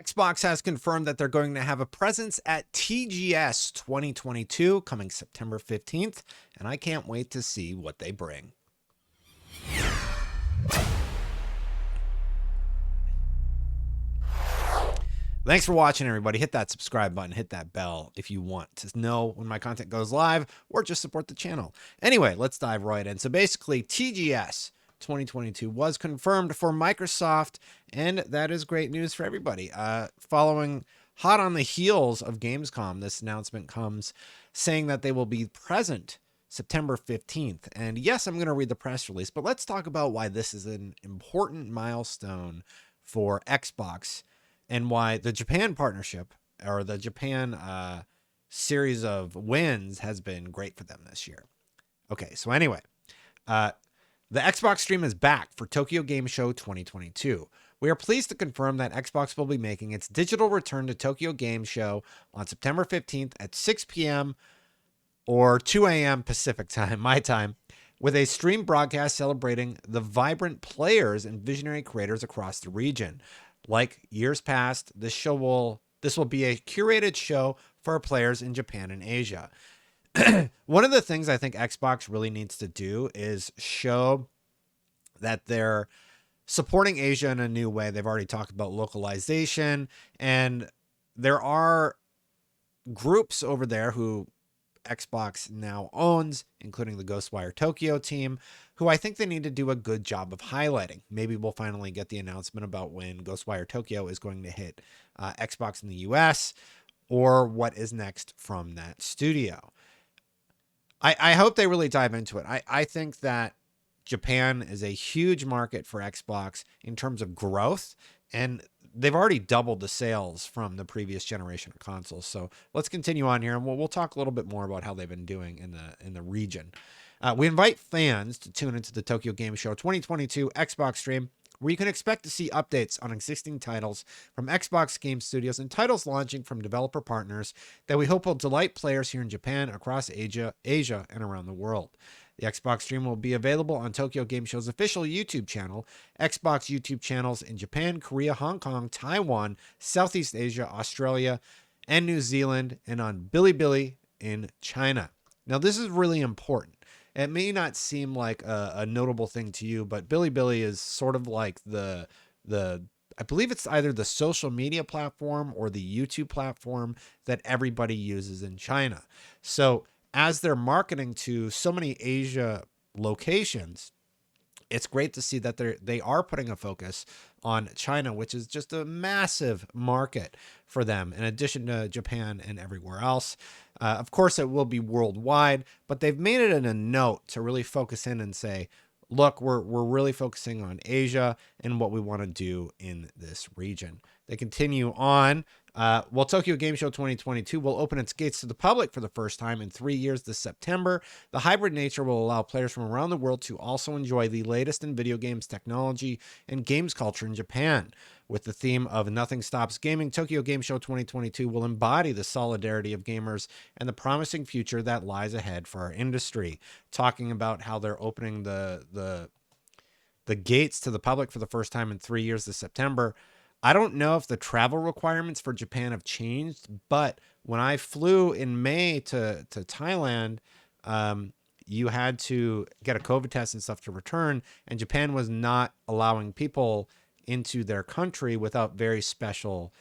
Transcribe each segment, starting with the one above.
Xbox has confirmed that they're going to have a presence at TGS 2022 coming September 15th, and I can't wait to see what they bring. Thanks for watching, everybody. Hit that subscribe button, hit that bell if you want to know when my content goes live, or just support the channel. Anyway, let's dive right in. So basically, TGS 2022 was confirmed for Microsoft, and that is great news for everybody. Following hot on the heels of Gamescom, this announcement comes saying that they will be present September 15th. And yes, I'm going to read the press release, but let's talk about why this is an important milestone for Xbox and why the Japan partnership, or the Japan series of wins, has been great for them this year. Okay, so anyway, the Xbox stream is back for Tokyo Game Show 2022. We are pleased to confirm that Xbox will be making its digital return to Tokyo Game Show on September 15th at 6 p.m. or 2 a.m. Pacific time, my time, with a stream broadcast celebrating the vibrant players and visionary creators across the region. Like years past, this will be a curated show for our players in Japan and Asia. One of the things I think Xbox really needs to do is show that they're supporting Asia in a new way. They've already talked about localization, and there are groups over there who Xbox now owns, including the Ghostwire Tokyo team, who I think they need to do a good job of highlighting. Maybe we'll finally get the announcement about when Ghostwire Tokyo is going to hit Xbox in the US, or what is next from that studio. I hope they really dive into it. I think that Japan is a huge market for Xbox in terms of growth, and they've already doubled the sales from the previous generation of consoles. So let's continue on here, and we'll talk a little bit more about how they've been doing in the region. We invite fans to tune into the Tokyo Game Show 2022 Xbox stream, where you can expect to see updates on existing titles from Xbox Game Studios and titles launching from developer partners that we hope will delight players here in Japan, across Asia, and around the world. The Xbox stream will be available on Tokyo Game Show's official YouTube channel, Xbox YouTube channels in Japan, Korea, Hong Kong, Taiwan, Southeast Asia, Australia, and New Zealand, and on Bilibili in China. Now, this is really important. It may not seem like a notable thing to you, but Bilibili is sort of like the I believe it's either the social media platform or the YouTube platform that everybody uses in China. So as they're marketing to so many Asia locations, it's great to see that they are putting a focus on China, which is just a massive market for them, in addition to Japan and everywhere else. Of course, it will be worldwide, but they've made it in a note to really focus in and say, look, we're really focusing on Asia and what we want to do in this region. They continue on. Tokyo Game Show 2022 will open its gates to the public for the first time in 3 years this September. The hybrid nature will allow players from around the world to also enjoy the latest in video games technology and games culture in Japan. With the theme of Nothing Stops Gaming, Tokyo Game Show 2022 will embody the solidarity of gamers and the promising future that lies ahead for our industry. Talking about how they're opening the gates to the public for the first time in 3 years this September. I don't know if the travel requirements for Japan have changed, but when I flew in May to Thailand, you had to get a COVID test and stuff to return, and Japan was not allowing people into their country without very special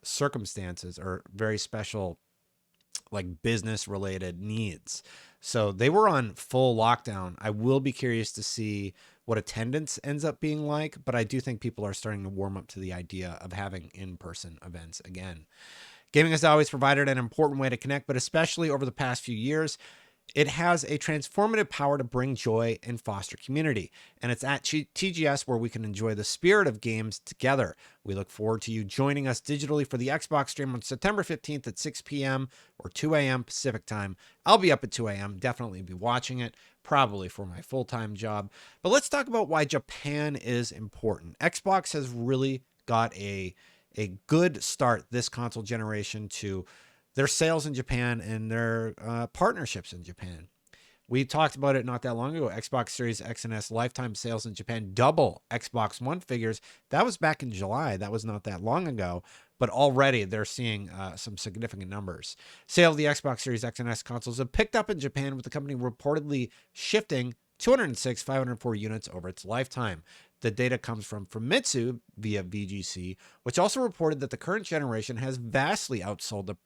circumstances or very special like business related needs. So they were on full lockdown. I will be curious to see what attendance ends up being like, but I do think people are starting to warm up to the idea of having in-person events again. Gaming has always provided an important way to connect, but especially over the past few years, it has a transformative power to bring joy and foster community. And it's at TGS where we can enjoy the spirit of games together. We look forward to you joining us digitally for the Xbox stream on September 15th at 6 p.m. or 2 a.m. Pacific time. I'll be up at 2 a.m. Definitely be watching it, probably for my full-time job. But let's talk about why Japan is important. Xbox has really got a good start this console generation to their sales in Japan and their partnerships in Japan. We talked about it not that long ago. Xbox Series X and S lifetime sales in Japan double Xbox One figures. That was back in July. That was not that long ago. But already they're seeing some significant numbers. Sale of the Xbox Series X and S consoles have picked up in Japan, with the company reportedly shifting 206 504 units over its lifetime. The data comes from Famitsu via VGC, which also reported that the current generation has vastly outsold the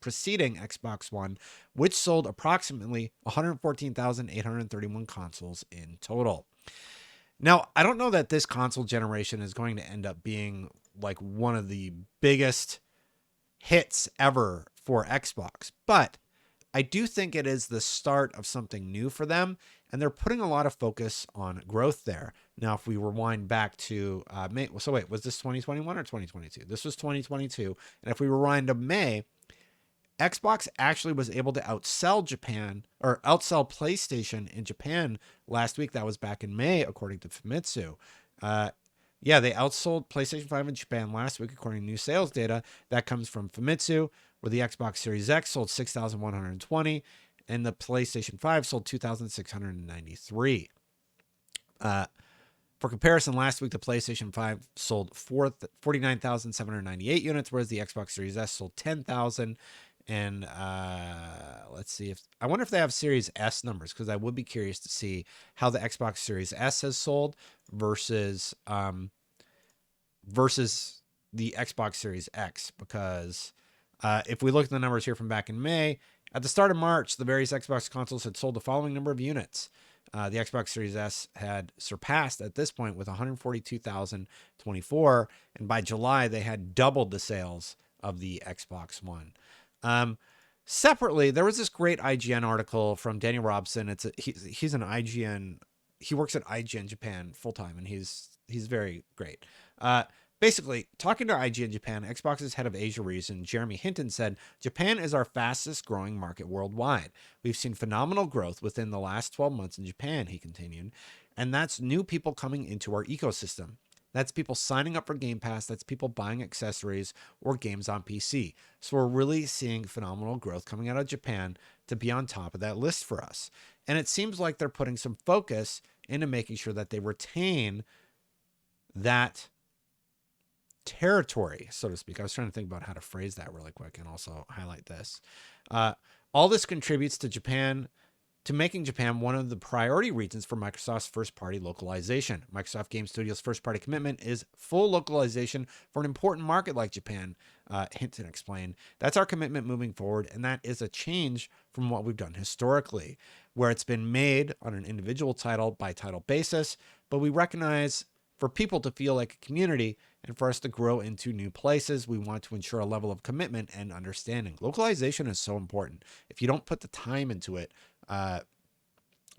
preceding Xbox One, which sold approximately 114,831 consoles in total. Now, I don't know that this console generation is going to end up being like one of the biggest hits ever for Xbox, but I do think it is the start of something new for them, and they're putting a lot of focus on growth there. Now, if we rewind back to May, so wait, was this 2021 or 2022? This was 2022, and if we rewind to May, Xbox actually was able to outsell Japan, or outsell PlayStation in Japan last week. That was back in May, according to Famitsu. Yeah, they outsold PlayStation 5 in Japan last week, according to new sales data. That comes from Famitsu, where the Xbox Series X sold 6,120 and the PlayStation 5 sold 2,693. For comparison, last week the PlayStation 5 sold 49,798 units, whereas the Xbox Series S sold 10,000. And let's see, if I wonder if they have Series S numbers, because I would be curious to see how the Xbox Series S has sold versus the Xbox Series X. Because if we look at the numbers here from back in May, at the start of March, the various Xbox consoles had sold the following number of units. The Xbox Series S had surpassed at this point with 142,024, and by July they had doubled the sales of the Xbox One. Separately, there was this great IGN article from Daniel Robson. He's an IGN. He works at IGN Japan full time, and he's very great. Basically, talking to IGN Japan, Xbox's head of Asia region, Jeremy Hinton, said, "Japan is our fastest growing market worldwide. We've seen phenomenal growth within the last 12 months in Japan," he continued, "and that's new people coming into our ecosystem. That's people signing up for Game Pass. That's people buying accessories or games on PC. So we're really seeing phenomenal growth coming out of Japan to be on top of that list for us." And it seems like they're putting some focus into making sure that they retain that territory, so to speak. I was trying to think about how to phrase that really quick and also highlight this. All this contributes to making Japan one of the priority regions for Microsoft's first-party localization. Microsoft Game Studios' first-party commitment is full localization for an important market like Japan, Hinton explained. "That's our commitment moving forward, and that is a change from what we've done historically, where it's been made on an individual title-by-title basis, but we recognize for people to feel like a community and for us to grow into new places, we want to ensure a level of commitment and understanding." Localization is so important. If you don't put the time into it,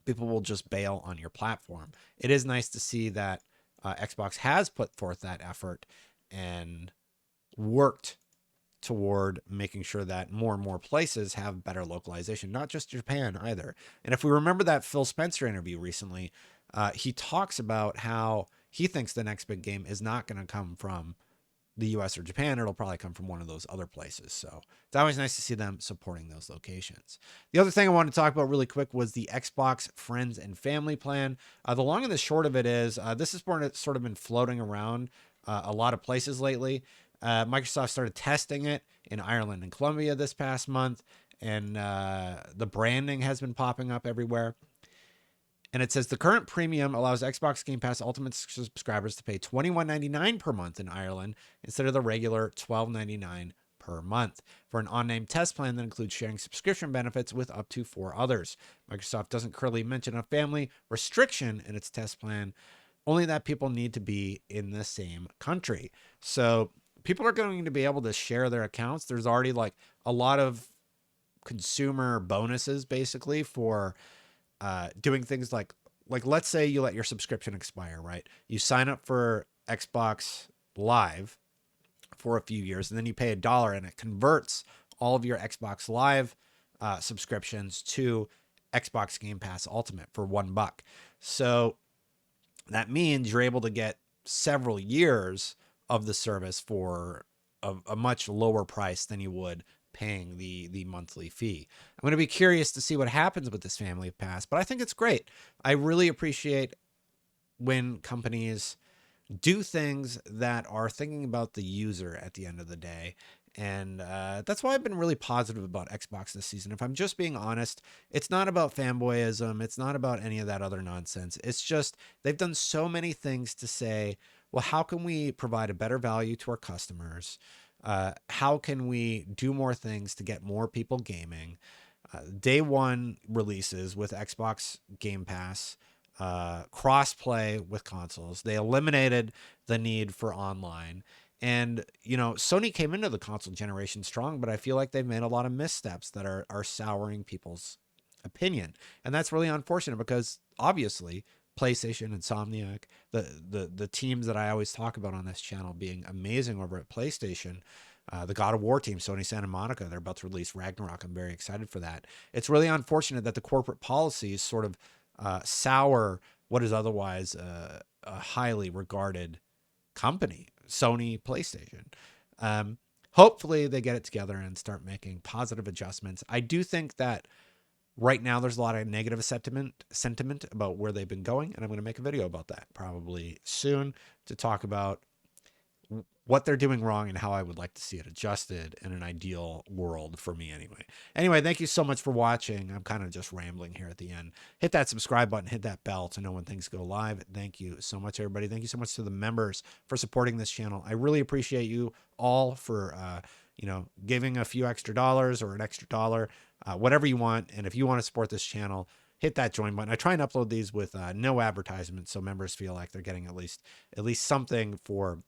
people will just bail on your platform. It is nice to see that Xbox has put forth that effort and worked toward making sure that more and more places have better localization, not just Japan either. And if we remember that Phil Spencer interview recently, he talks about how he thinks the next big game is not going to come from the US or Japan. It'll probably come from one of those other places. So it's always nice to see them supporting those locations. The other thing I wanted to talk about really quick was the Xbox Friends and Family Plan. The long and the short of it is this has sort of been floating around a lot of places lately. Microsoft started testing it in Ireland and Colombia this past month, and the branding has been popping up everywhere. And it says the current premium allows Xbox Game Pass Ultimate subscribers to pay $21.99 per month in Ireland instead of the regular $12.99 per month for an unnamed test plan that includes sharing subscription benefits with up to 4 others. Microsoft doesn't currently mention a family restriction in its test plan, only that people need to be in the same country. So people are going to be able to share their accounts. There's already like a lot of consumer bonuses basically for doing things like let's say you let your subscription expire, right? You sign up for Xbox Live for a few years, and then you pay $1, and it converts all of your Xbox Live subscriptions to Xbox Game Pass Ultimate for $1. So that means you're able to get several years of the service for a much lower price than you would paying the monthly fee. I'm going to be curious to see what happens with this family pass, but I think it's great. I really appreciate when companies do things that are thinking about the user at the end of the day. And that's why I've been really positive about Xbox this season. If I'm just being honest, it's not about fanboyism. It's not about any of that other nonsense. It's just they've done so many things to say, well, how can we provide a better value to our customers? How can we do more things to get more people gaming? Day one releases with Xbox Game Pass, cross-play with consoles. They eliminated the need for online. And, you know, Sony came into the console generation strong, but I feel like they've made a lot of missteps that are souring people's opinion. And that's really unfortunate because obviously PlayStation, Insomniac, the teams that I always talk about on this channel being amazing over at PlayStation, the God of War team, Sony Santa Monica, they're about to release Ragnarok. I'm very excited for that. It's really unfortunate that the corporate policies sort of sour what is otherwise a highly regarded company, Sony PlayStation. Hopefully they get it together and start making positive adjustments. I do think that right now there's a lot of negative sentiment about where they've been going, and I'm going to make a video about that probably soon to talk about what they're doing wrong and how I would like to see it adjusted in an ideal world for me anyway. Thank you so much for watching. I'm kind of just rambling here at the end. Hit that subscribe button, hit that bell to know when things go live. Thank you so much, everybody. Thank you so much to the members for supporting this channel. I really appreciate you all for, you know, giving a few extra dollars or an extra dollar, whatever you want. And if you want to support this channel, hit that join button. I try and upload these with no advertisements, so members feel like they're getting at least something for,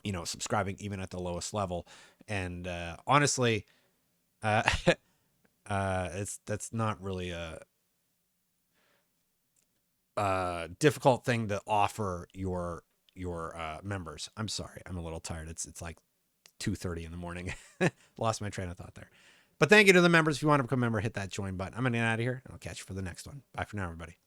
you know, subscribing even at the lowest level. And honestly, that's not really a difficult thing to offer your members. I'm sorry, I'm a little tired. It's like 2:30 in the morning. Lost my train of thought there. But thank you to the members. If you want to become a member, hit that join button. I'm gonna get out of here, and I'll catch you for the next one. Bye for now, everybody.